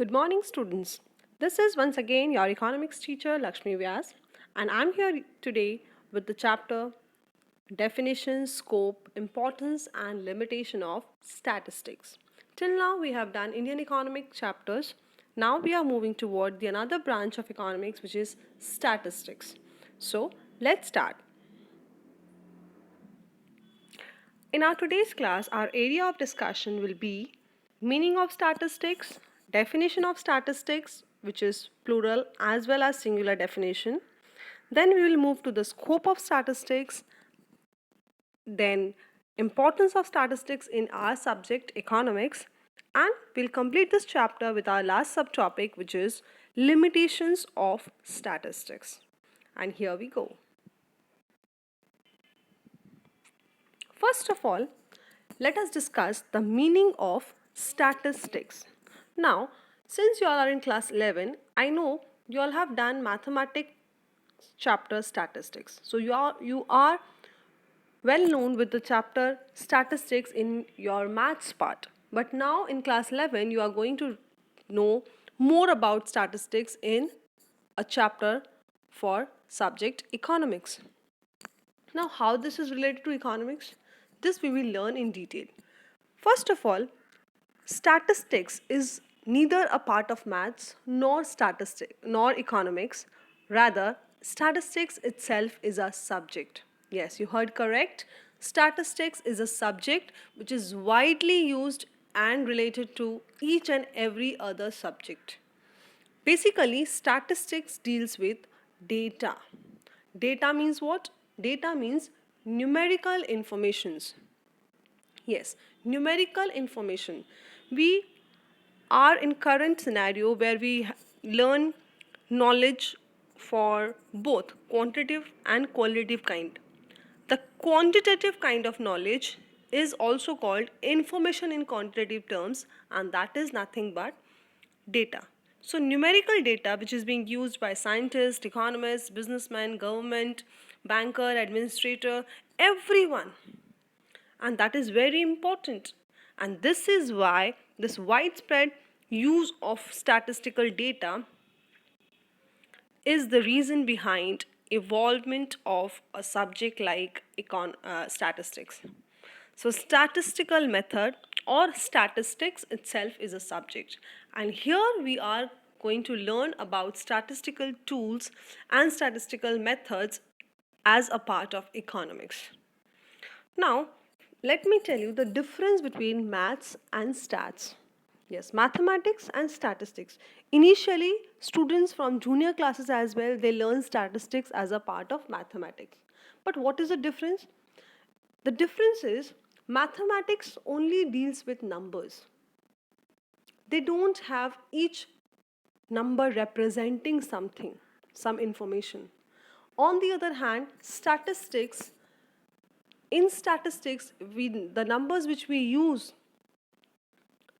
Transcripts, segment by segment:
Good morning, students. This is once again your economics teacher Lakshmi Vyas, and I'm here today with the chapter Definition, Scope, Importance, and Limitation of Statistics. Till now, we have done Indian economic chapters. Now, we are moving toward the another branch of economics, which is statistics. So, let's start. In our today's class, our area of discussion will be meaning of statistics, definition of statistics, which is plural as well as singular definition. Then we will move to the scope of statistics, then importance of statistics in our subject economics, and we'll complete this chapter with our last subtopic, which is limitations of statistics. And here we go. First of all, let us discuss the meaning of statistics. Now, since you all are in class 11, I know you all have done mathematics chapter statistics. So you are well known with the chapter statistics in your maths part. But now in class 11, you are going to know more about statistics in a chapter for subject economics. Now, how this is related to economics? This we will learn in detail. First of all, statistics is neither a part of maths nor economics. Rather, statistics itself is a subject. Yes, you heard correct. Statistics is a subject which is widely used and related to each and every other subject. Basically, statistics deals with data. Data means what? Data means numerical informations. Yes, numerical information. We are in current scenario where we learn knowledge for both quantitative and qualitative kind. The quantitative kind of knowledge is also called information in quantitative terms, and that is nothing but data. So numerical data, which is being used by scientists, economists, businessmen, government, banker, administrator, everyone, and that is very important. And this is why this widespread use of statistical data is the reason behind evolvement of a subject like statistics. So statistical method or statistics itself is a subject, and here we are going to learn about statistical tools and statistical methods as a part of economics. Now, let me tell you the difference between maths and stats. Yes, mathematics and statistics. Initially, students from junior classes as well, they learn statistics as a part of mathematics. But what is the difference? The difference is mathematics only deals with numbers. They don't have each number representing something, some information. On the other hand, statistics, the numbers which we use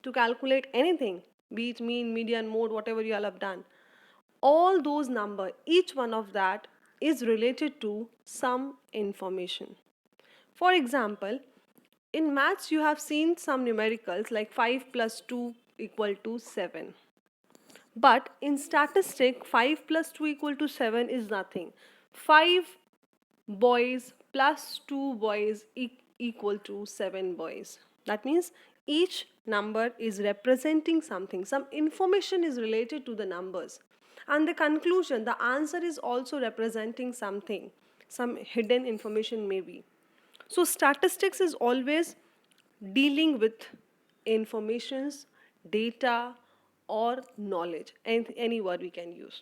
to calculate anything, be it mean, median, mode, whatever you all have done, all those number, each one of that is related to some information. For example, in maths you have seen some numericals like 5 plus 2 equal to 7. But in statistic, 5 plus 2 equal to 7 is nothing. 5 boys plus 2 boys equal to 7 boys. That means each number is representing something. Some information is related to the numbers. And the conclusion, the answer is also representing something. Some hidden information maybe. So statistics is always dealing with informations, data, or knowledge. Any word we can use.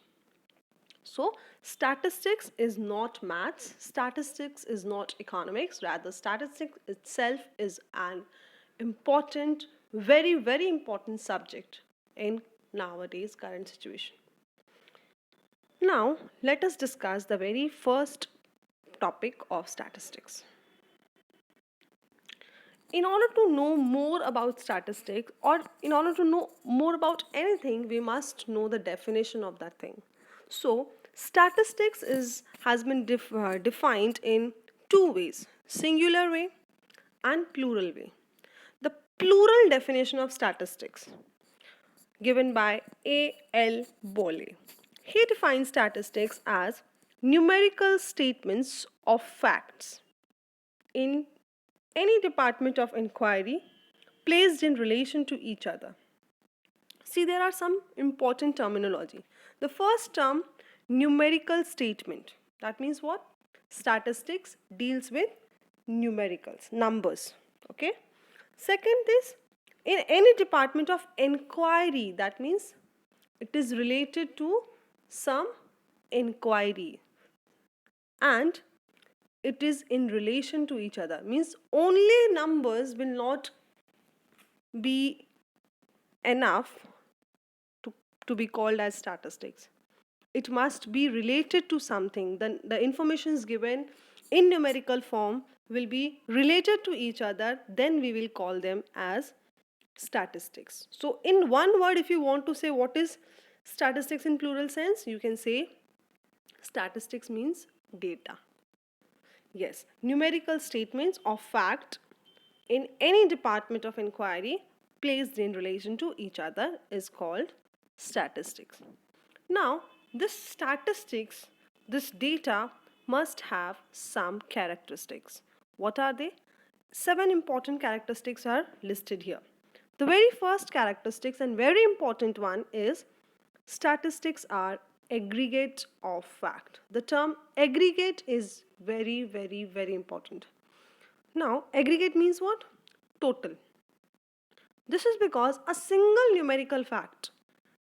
So, statistics is not maths, statistics is not economics, rather, statistics itself is an important, very, very important subject in nowadays current situation. Now, let us discuss the very first topic of statistics. In order to know more about statistics, or in order to know more about anything, we must know the definition of that thing. So, statistics has been defined in two ways, singular way and plural way. The plural definition of statistics. given by A. L. Bolle. He defines statistics as numerical statements of facts in any department of inquiry placed in relation to each other. See, there are some important terminology. The first term, numerical statement. That means what? Statistics deals with numericals, numbers. Okay. Second is in any department of inquiry. That means it is related to some inquiry. And it is in relation to each other. Means only numbers will not be enough to be called as statistics. It must be related to something. Then the information is given in numerical form will be related to each other, then we will call them as statistics. So in one word, if you want to say what is statistics in plural sense, you can say statistics means data. Yes, numerical statements of fact in any department of inquiry placed in relation to each other is called statistics. Now, this statistics, this data must have some characteristics. What are they? 7 important characteristics are listed here. The very first characteristics and very important one is statistics are aggregate of fact. The term aggregate is very, very, very important. Now, aggregate means what? Total. This is because a single numerical fact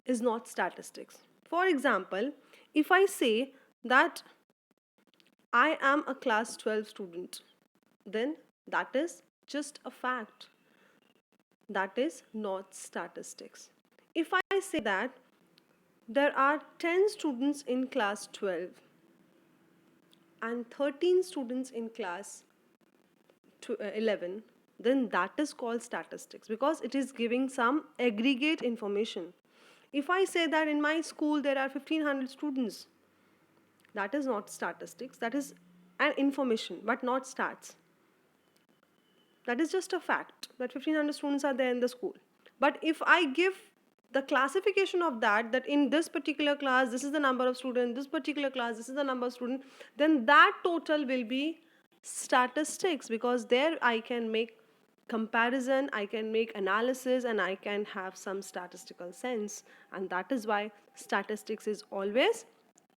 is not statistics. For example, if I say that I am a class 12 student, then that is just a fact. That is not statistics. If I say that there are 10 students in class 12 and 13 students in class 11, then that is called statistics because it is giving some aggregate information. If I say that in my school there are 1500 students, that is not statistics, that is an information but not stats. That is just a fact that 1500 students are there in the school. But if I give the classification of that in this particular class this is the number of students, this particular class this is the number of students, then that total will be statistics because there I can make comparison, I can make analysis, and I can have some statistical sense. And that is why statistics is always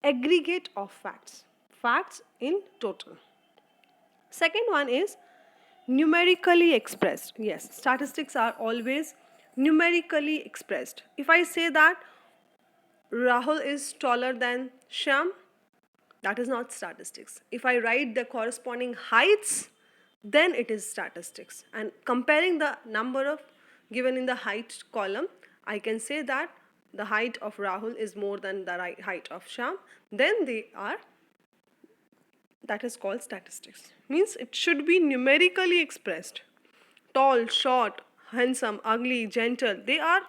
aggregate of facts, facts in total. Second one is numerically expressed. Yes, statistics are always numerically expressed. If I say that Rahul is taller than Shyam, that is not statistics. If I write the corresponding heights, then it is statistics. And comparing the number of given in the height column, I can say that the height of Rahul is more than the height of Shyam, then that is called statistics. Means it should be numerically expressed. Tall, short, handsome, ugly, gentle, they are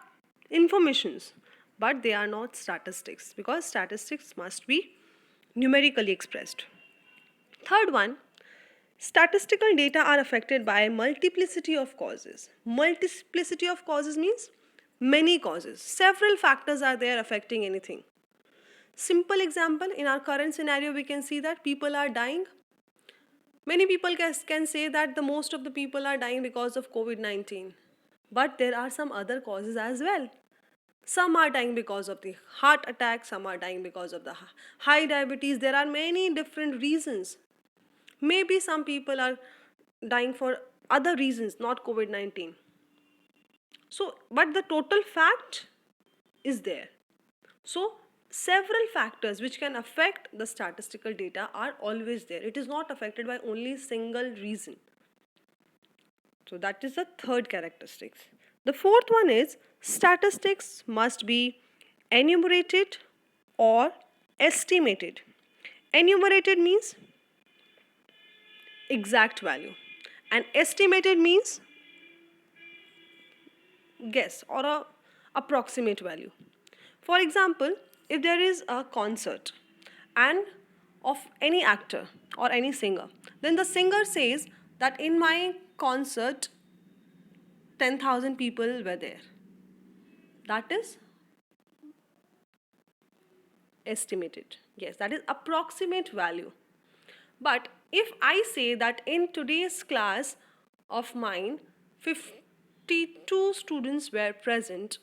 informations, but they are not statistics because statistics must be numerically expressed. Third one, statistical data are affected by multiplicity of causes. Multiplicity of causes means many causes. Several factors are there affecting anything. Simple example, in our current scenario, we can see that people are dying. Many people can say that the most of the people are dying because of COVID-19. But there are some other causes as well. Some are dying because of the heart attack, some are dying because of the high diabetes. There are many different reasons. Maybe some people are dying for other reasons, not COVID-19. So, but the total fact is there. So, several factors which can affect the statistical data are always there. It is not affected by only single reason. So, that is the third characteristic. The fourth one is statistics must be enumerated or estimated. Enumerated means exact value and estimated means guess or a approximate value. For example, if there is a concert and of any actor or any singer, then the singer says that in my concert 10,000 people were there. That is estimated. Yes, that is approximate value. But if I say that in today's class of mine, 52 students were present,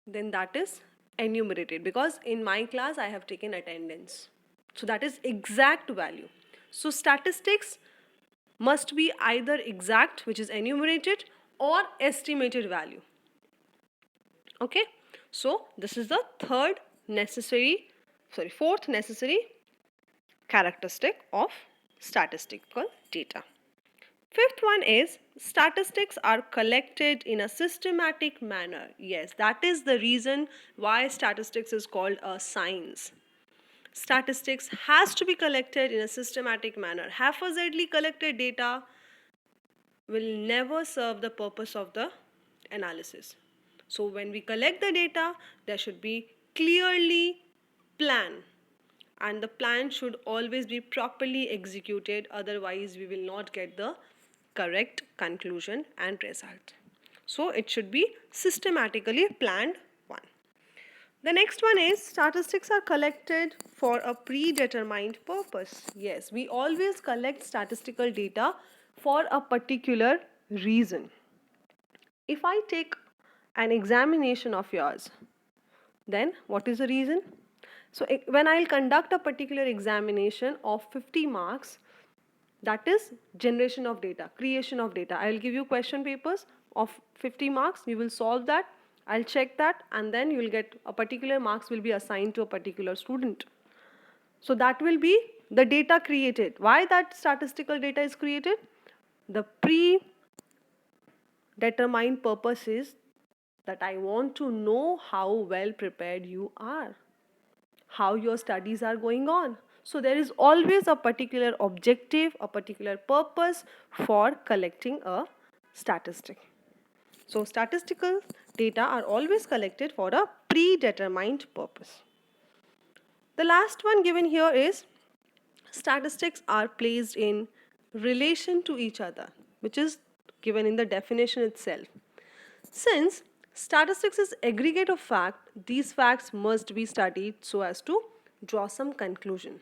then that is enumerated, because in my class I have taken attendance. So that is exact value. So statistics must be either exact, which is enumerated, or estimated value. Okay, so this is the fourth necessary characteristic of statistical data. Fifth one is statistics are collected in a systematic manner. Yes, that is the reason why statistics is called a science. Statistics has to be collected in a systematic manner. Haphazardly collected data will never serve the purpose of the analysis. So when we collect the data, there should be clearly plan, and the plan should always be properly executed, otherwise we will not get the correct conclusion and result. So it should be systematically planned one. The next one is statistics are collected for a predetermined purpose. Yes, we always collect statistical data for a particular reason. If I take an examination of yours, then what is the reason? So when I'll conduct a particular examination of 50 marks, that is generation of data, creation of data. I will give you question papers of 50 marks, you will solve that, I'll check that, and then you will get a particular marks will be assigned to a particular student. So that will be the data created. Why that statistical data is created? The predetermined purpose is that I want to know how well prepared you are, how your studies are going on. So there is always a particular objective, a particular purpose for collecting a statistic. So statistical data are always collected for a predetermined purpose. The last one given here is statistics are placed in relation to each other, which is given in the definition itself. Since statistics is aggregate of fact, these facts must be studied so as to draw some conclusion.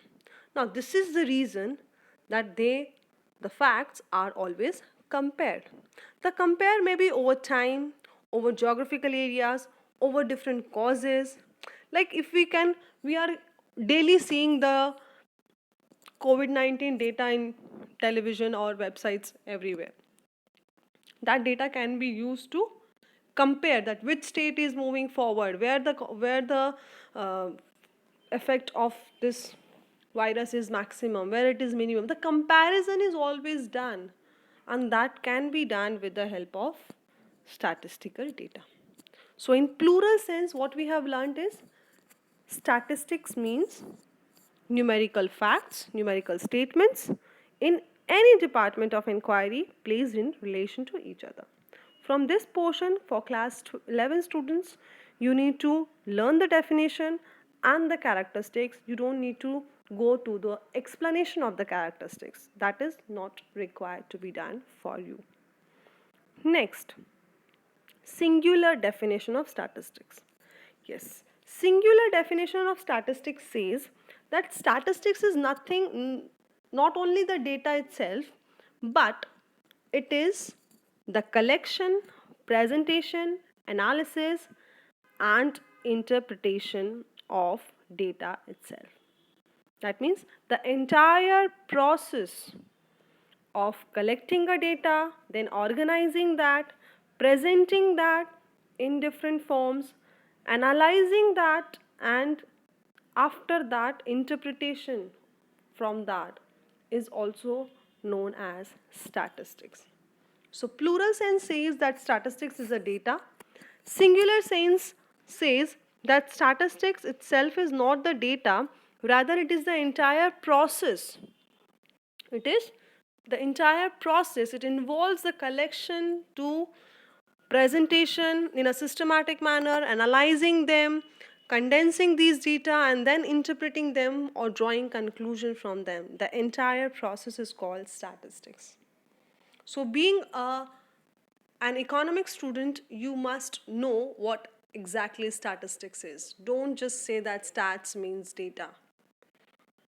Now this is the reason that the facts are always compared. The compare may be over time, over geographical areas, over different causes. Like if we are daily seeing the COVID-19 data in television or websites everywhere. That data can be used to compare that which state is moving forward, where the effect of this virus is maximum, where it is minimum. The comparison is always done, and that can be done with the help of statistical data. So in plural sense, what we have learned is statistics means numerical facts, numerical statements in any department of inquiry placed in relation to each other. From this portion for class 11 students, you need to learn the definition and the characteristics. You don't need to go to the explanation of the characteristics. That is not required to be done for you. Next, singular definition of statistics. Yes, singular definition of statistics says that statistics is nothing, not only the data itself, but it is the collection, presentation, analysis, and interpretation of data itself. That means the entire process of collecting a data, then organizing that, presenting that in different forms, analyzing that, and after that interpretation from that is also known as statistics. So plural sense says that statistics is a data. Singular sense says that statistics itself is not the data, rather it is the entire process. It is the entire process. It involves the collection to presentation in a systematic manner, analyzing them, condensing these data, and then interpreting them or drawing conclusion from them. The entire process is called statistics. So being a an economic student, you must know what exactly statistics is. Don't just say that stats means data.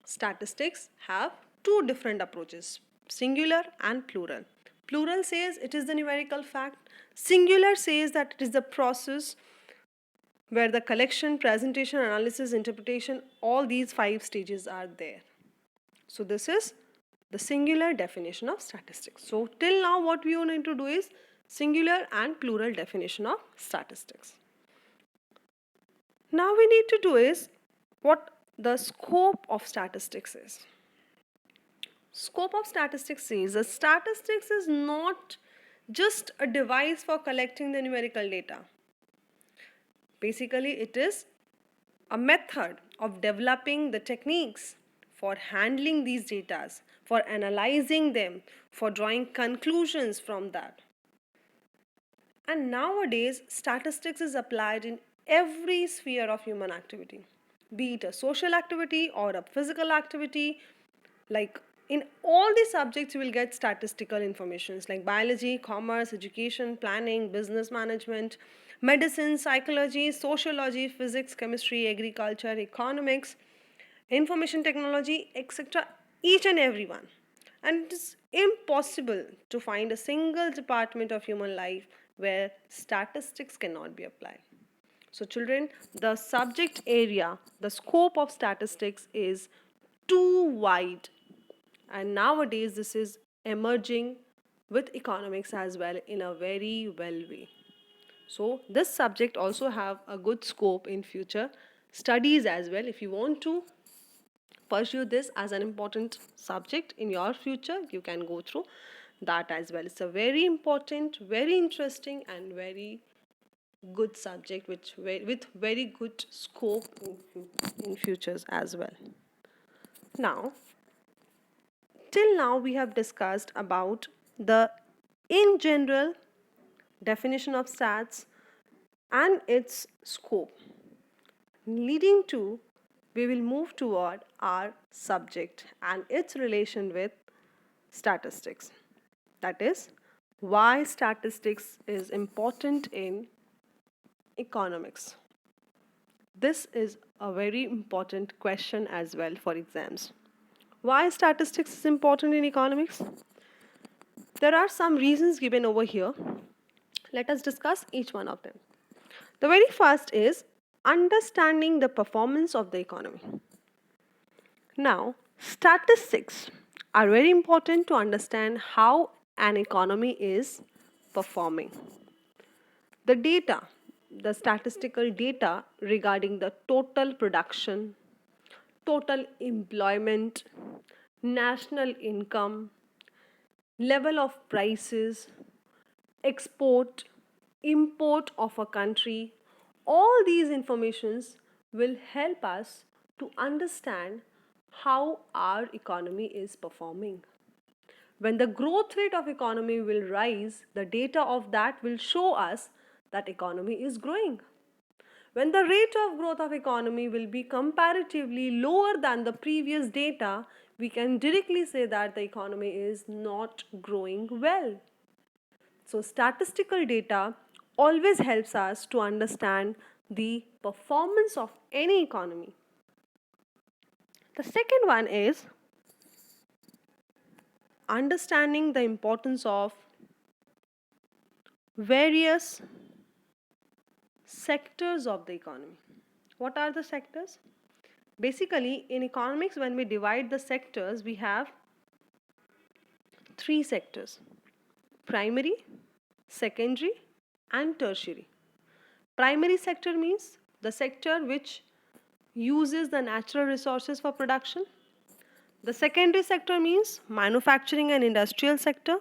Statistics have two different approaches, singular and plural. Plural says it is the numerical fact, singular says that it is the process where the collection, presentation, analysis, interpretation, all these five stages are there. So, this is the singular definition of statistics. So, till now, what we need to do is singular and plural definition of statistics. Now, we need to do is what the scope of statistics is. Scope of statistics is a statistics is not just a device for collecting the numerical data. Basically, it is a method of developing the techniques for handling these data, for analyzing them, for drawing conclusions from that. And nowadays, statistics is applied in every sphere of human activity, be it a social activity or a physical activity. Like in all these subjects, you will get statistical informations like biology, commerce, education, planning, business management, medicine, psychology, sociology, physics, chemistry, agriculture, economics, information technology, etc. Each and every one. And it is impossible to find a single department of human life where statistics cannot be applied. So, children, the subject area, the scope of statistics is too wide. And nowadays, this is emerging with economics as well in a very well way. So, this subject also have a good scope in future studies as well. If you want to pursue this as an important subject in your future, you can go through that as well. It's a very important, very interesting and very good subject which with very good scope in futures as well. Now, till now we have discussed about the in general definition of stats and its scope, leading to we will move toward our subject and its relation with statistics. That is, why statistics is important in economics. This is a very important question as well for exams. Why statistics is important in economics? There are some reasons given over here. Let us discuss each one of them. The very first is understanding the performance of the economy. Now, statistics are very important to understand how an economy is performing. The data, the statistical data regarding the total production, total employment, national income, level of prices, export, import of a country, all these informations will help us to understand how our economy is performing. When the growth rate of economy will rise, the data of that will show us that economy is growing. When the rate of growth of economy will be comparatively lower than the previous data, we can directly say that the economy is not growing well. So, statistical data always helps us to understand the performance of any economy. The second one is understanding the importance of various sectors of the economy. What are the sectors? Basically, in economics, when we divide the sectors, we have three sectors: primary, secondary, and tertiary. Primary sector means the sector which uses the natural resources for production. The secondary sector means manufacturing and industrial sector.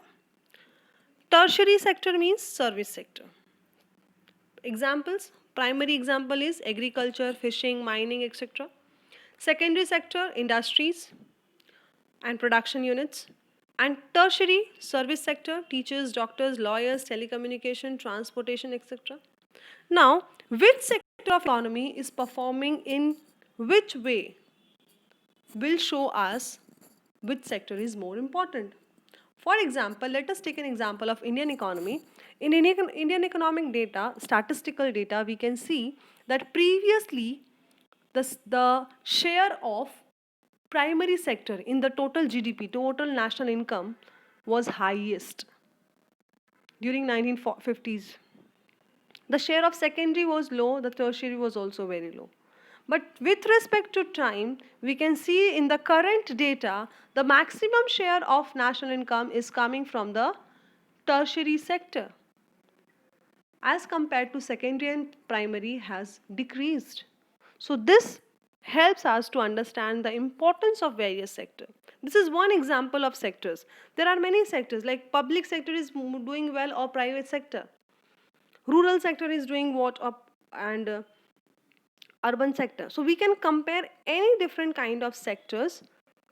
Tertiary sector means service sector. Examples: primary example is agriculture, fishing, mining, etc. Secondary sector, industries and production units. And tertiary service sector, teachers, doctors, lawyers, telecommunication, transportation, etc. Now, which sector of economy is performing in which way will show us which sector is more important. For example, let us take an example of Indian economy. In Indian economic data, statistical data, we can see that previously the share of primary sector in the total GDP, total national income, was highest during 1950s. The share of secondary was low, the tertiary was also very low. But with respect to time, we can see in the current data, the maximum share of national income is coming from the tertiary sector as compared to secondary and primary has decreased. So this helps us to understand the importance of various sectors. This is one example of sectors. There are many sectors like public sector is doing well or private sector. Rural sector is doing what up and urban sector. So we can compare any different kind of sectors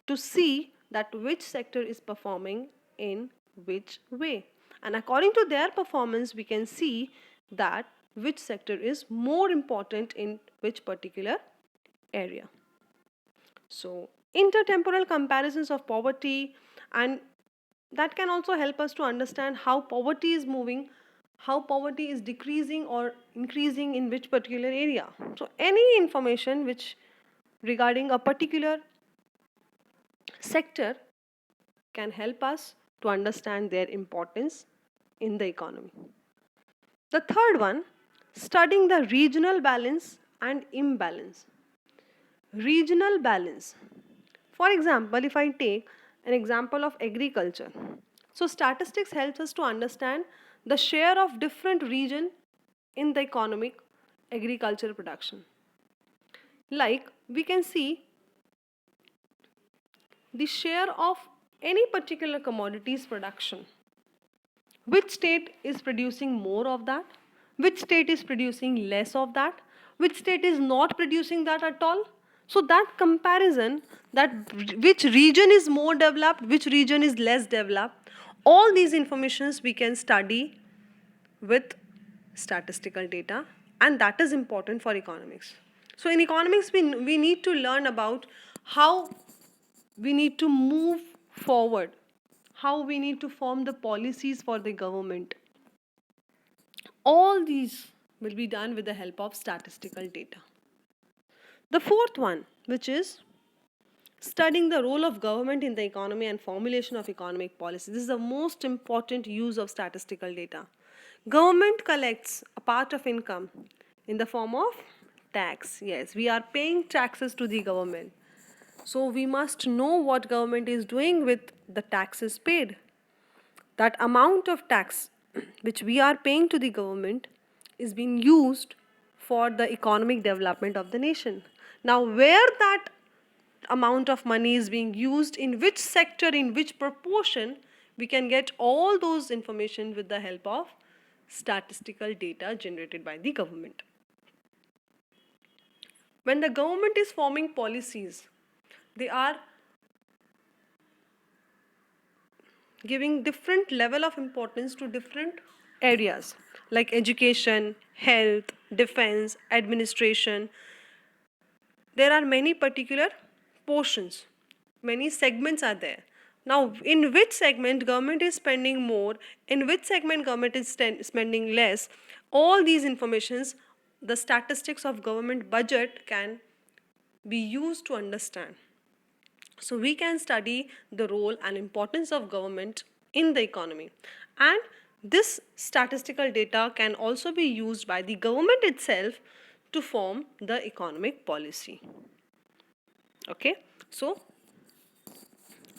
to see that which sector is performing in which way. And according to their performance, we can see that which sector is more important in which particular area. So intertemporal comparisons of poverty, and that can also help us to understand how poverty is moving, how poverty is decreasing or increasing in which particular area. So any information which regarding a particular sector can help us to understand their importance in the economy. The third one, studying the regional balance and imbalance. Regional balance. For example, if I take an example of agriculture. So statistics helps us to understand the share of different region in the economic agricultural production. Like we can see the share of any particular commodities production. Which state is producing more of that? Which state is producing less of that? Which state is not producing that at all? So that comparison, that which region is more developed, which region is less developed, all these informations we can study with statistical data, and that is important for economics. So in economics, we need to learn about how we need to move forward, how we need to form the policies for the government. All these will be done with the help of statistical data. The fourth one, which is studying the role of government in the economy and formulation of economic policy. This is the most important use of statistical data. Government collects a part of income in the form of tax. Yes, we are paying taxes to the government. So we must know what government is doing with the taxes paid. That amount of tax which we are paying to the government is being used for the economic development of the nation. Now, where that amount of money is being used, in which sector, in which proportion, we can get all those information with the help of statistical data generated by the government. When the government is forming policies, they are giving different level of importance to different areas like education, health, defense, administration. There are many particular portions, many segments are there. Now, in which segment government is spending more, in which segment government is spending less, all these informations, the statistics of government budget can be used to understand. So we can study the role and importance of government in the economy. And this statistical data can also be used by the government itself to form the economic policy. Okay, so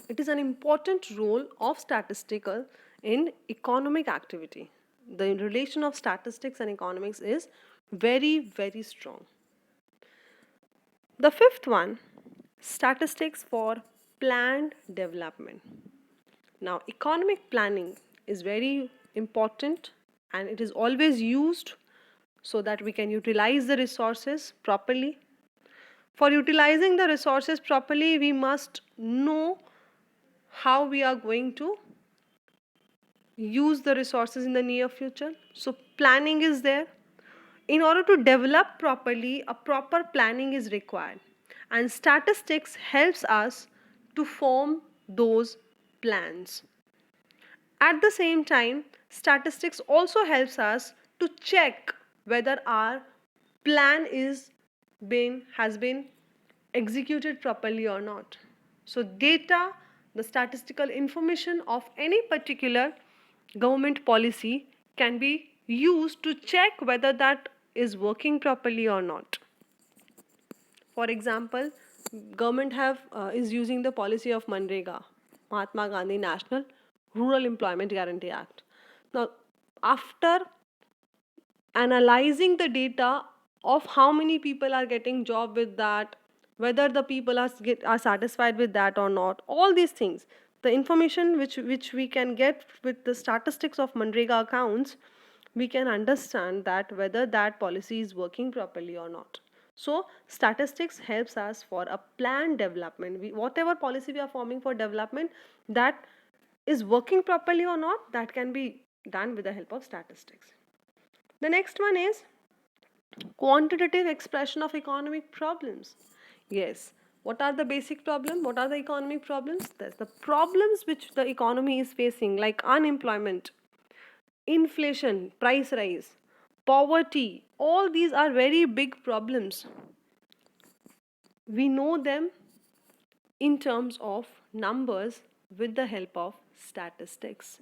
it is an important role of statistical in economic activity. The relation of statistics and economics is very, very strong. The fifth one, statistics for planned development. Now, economic planning is very important and it is always used so that we can utilize the resources properly. For utilizing the resources properly, we must know how we are going to use the resources in the near future. So, planning is there. In order to develop properly, a proper planning is required, and statistics helps us to form those plans. At the same time, Statistics also helps us to check whether our plan has been executed properly or not. So data, the statistical information of any particular government policy can be used to check whether that is working properly or not. For example, government is using the policy of Manrega, Mahatma Gandhi National Rural Employment Guarantee Act. Now, after analyzing the data of how many people are getting job with that, whether the people are satisfied with that or not, all these things, the information which we can get with the statistics of Manrega accounts, we can understand that whether that policy is working properly or not. So statistics helps us for a plan development. Whatever policy we are forming for development, that is working properly or not, that can be done with the help of statistics. The next one is quantitative expression of economic problems. Yes. What are the basic problems? What are the economic problems? There's the problems which the economy is facing, like unemployment, inflation, price rise, poverty. All these are very big problems. We know them in terms of numbers with the help of statistics.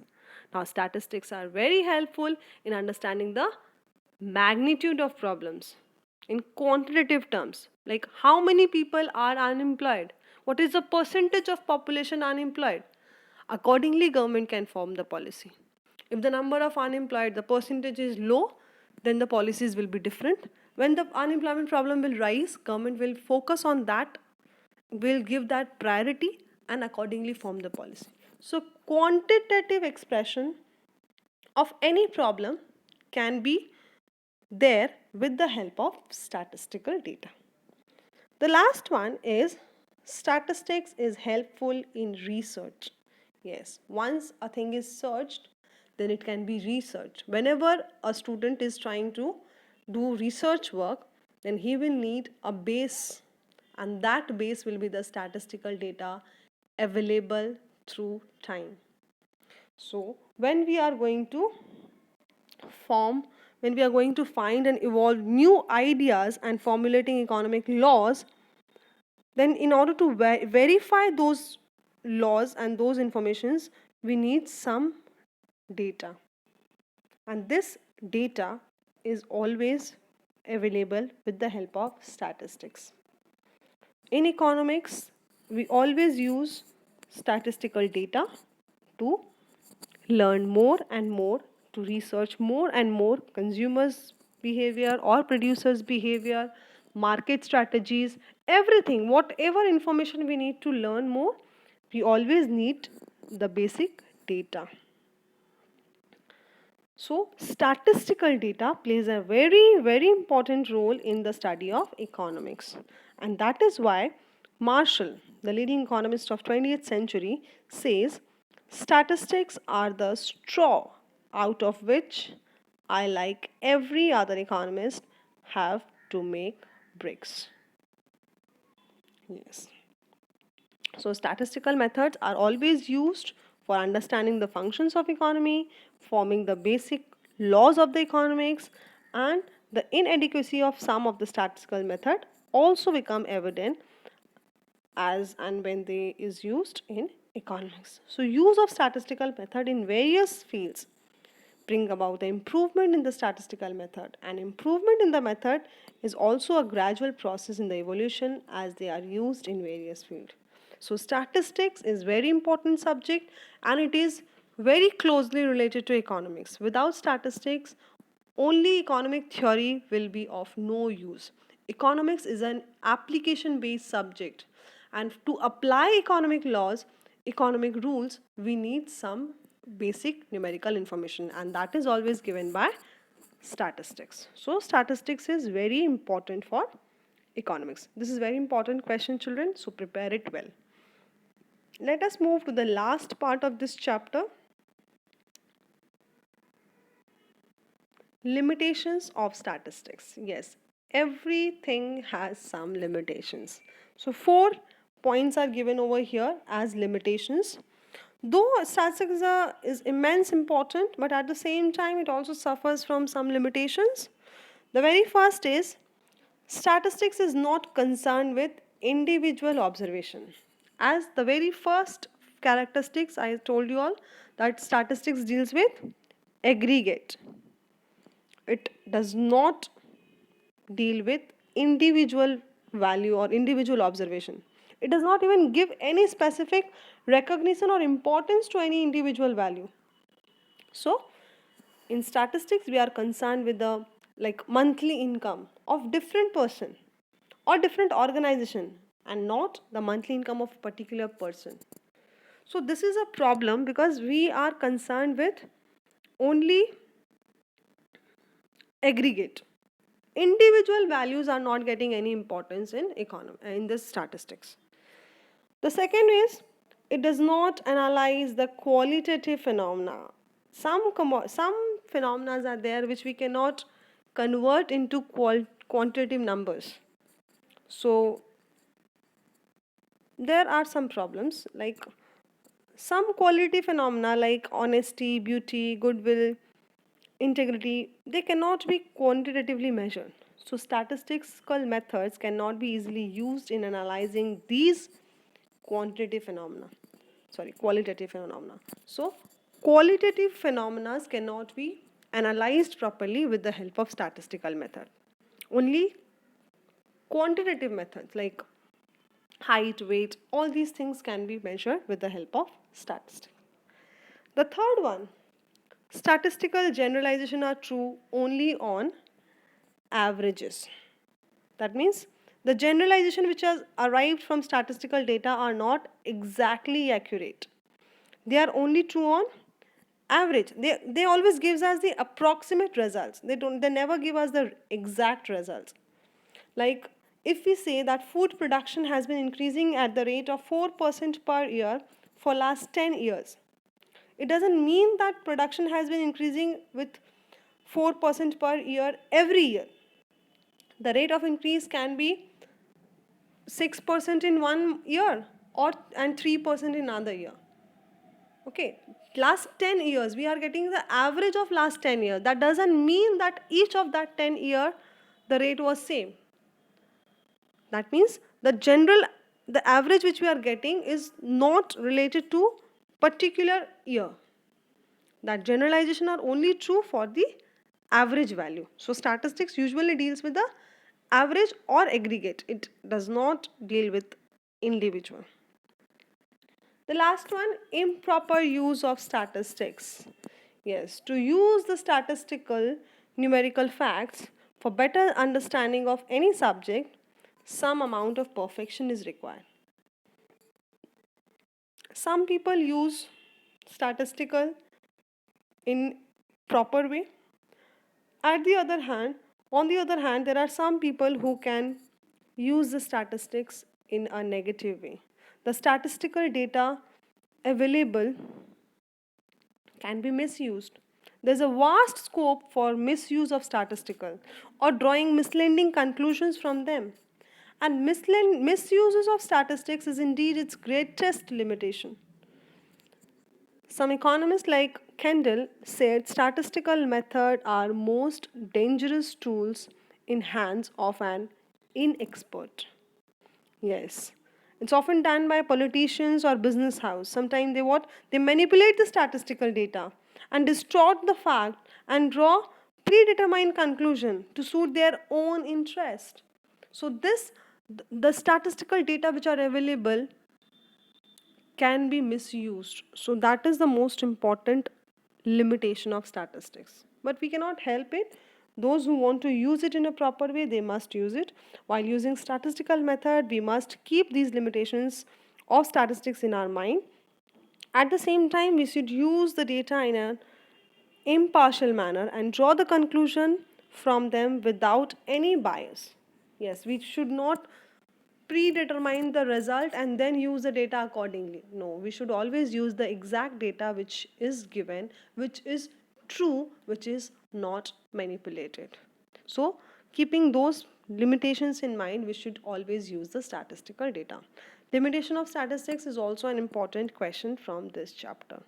Now, statistics are very helpful in understanding the magnitude of problems in quantitative terms, like how many people are unemployed, what is the percentage of population unemployed. Accordingly, government can form the policy. If the number of unemployed, the percentage is low, then the policies will be different. When the unemployment problem will rise, government will focus on that, will give that priority, and accordingly form the policy. So quantitative expression of any problem can be there with the help of statistical data. The last one is statistics is helpful in research. Yes, once a thing is searched, then it can be researched. Whenever a student is trying to do research work, then he will need a base, and that base will be the statistical data available through time. So when we are going to find and evolve new ideas and formulating economic laws, then in order to verify those laws and those informations, we need some data, and this data is always available with the help of statistics. In economics, we always use statistical data to learn more and more, to research more and more consumers behavior or producers behavior, market strategies, everything, whatever information we need to learn more, we always need the basic data. So statistical data plays a very important role in the study of economics, and that is why Marshall, the leading economist of 20th century, says statistics are the straw out of which I, like every other economist, have to make bricks. Yes. So statistical methods are always used for understanding the functions of economy, forming the basic laws of the economics, and the inadequacy of some of the statistical method also become evident as and when they is used in economics. So use of statistical method in various fields bring about the improvement in the statistical method, and improvement in the method is also a gradual process in the evolution as they are used in various fields. So statistics is very important subject, and it is very closely related to economics. Without statistics, only economic theory will be of no use. Economics is an application based subject, and to apply economic laws, economic rules, we need some basic numerical information, and that is always given by statistics. So statistics is very important for economics. This is very important question, children, so prepare it well. Let us move to the last part of this chapter. Limitations of statistics. Yes, everything has some limitations. So 4 points are given over here as limitations. Though statistics is immense important, but at the same time it also suffers from some limitations. The very first is statistics is not concerned with individual observation. As the very first characteristics I told you all, that statistics deals with aggregate. It does not deal with individual value or individual observation. It does not even give any specific recognition or importance to any individual value. So, in statistics, we are concerned with the like monthly income of different person or different organization, and not the monthly income of a particular person. So this is a problem because we are concerned with only aggregate. Individual values are not getting any importance in economy in this statistics. The second is it does not analyze the qualitative phenomena. Some phenomena are there which we cannot convert into quantitative numbers. So there are some problems like some quality phenomena like honesty, beauty, goodwill, integrity, they cannot be quantitatively measured. So statistical methods cannot be easily used in analyzing these quantitative phenomena. Sorry, qualitative phenomena. So qualitative phenomena cannot be analyzed properly with the help of statistical method. Only quantitative methods like height, weight, all these things can be measured with the help of statistics. The third one, statistical generalization are true only on averages. That means the generalization which has arrived from statistical data are not exactly accurate. They are only true on average. They always gives us the approximate results. They never give us the exact results. Like if we say that food production has been increasing at the rate of 4% per year for last 10 years, it doesn't mean that production has been increasing with 4% per year every year. The rate of increase can be 6% in one year or and 3% in another year. Okay, last 10 years we are getting the average of last 10 years. That doesn't mean that each of that 10 year the rate was same. That means the average which we are getting is not related to particular year. That generalization are only true for the average value. So statistics usually deals with the average or aggregate. It does not deal with individual. The last one, improper use of statistics. Yes, to use the statistical numerical facts for better understanding of any subject, some amount of perfection is required. Some people use statistical in proper way. At the other hand, on the other hand, there are some people who can use the statistics in a negative way. The statistical data available can be misused. There's a vast scope for misuse of statistical or drawing misleading conclusions from them. And misuses of statistics is indeed its greatest limitation. Some economists like Kendall said statistical methods are most dangerous tools in hands of an inexpert. Yes. It's often done by politicians or business house. Sometimes they what? They manipulate the statistical data and distort the fact and draw predetermined conclusion to suit their own interest. So the statistical data which are available can be misused. So that is the most important limitation of statistics. But we cannot help it. Those who want to use it in a proper way, they must use it. While using statistical method, we must keep these limitations of statistics in our mind. At the same time, we should use the data in an impartial manner and draw the conclusion from them without any bias. Yes, we should not predetermine the result and then use the data accordingly. No, we should always use the exact data which is given, which is true, which is not manipulated. So, keeping those limitations in mind, we should always use the statistical data. Limitation of statistics is also an important question from this chapter.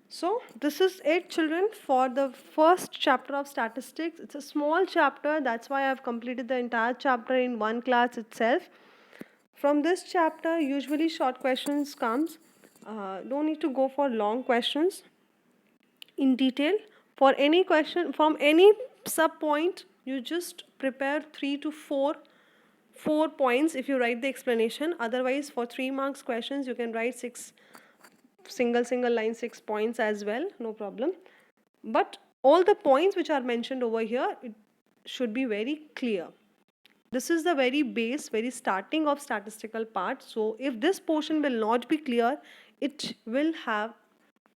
So this is it, children, for the first chapter of statistics. It's a small chapter, that's why I've completed the entire chapter in one class itself. From this chapter, usually short questions comes. Don't need to go for long questions in detail. For any question from any sub point, you just prepare 3 to 4 points if you write the explanation. Otherwise, for 3 marks questions, you can write six single line 6 points as well, no problem. But all the points which are mentioned over here, it should be very clear. This is the very base, very starting of statistical part. So if this portion will not be clear, it will have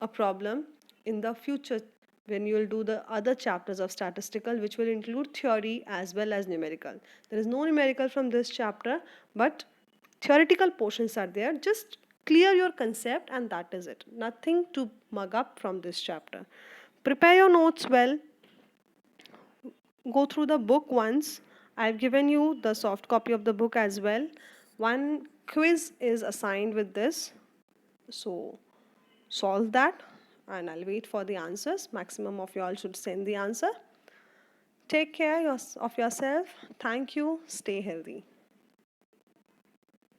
a problem in the future when you will do the other chapters of statistical, which will include theory as well as numerical. There is no numerical from this chapter, but theoretical portions are there. Just clear your concept and that is it. Nothing to mug up from this chapter. Prepare your notes well. Go through the book once. I've given you the soft copy of the book as well. One quiz is assigned with this. So solve that and I'll wait for the answers. Maximum of you all should send the answer. Take care of yourself. Thank you. Stay healthy.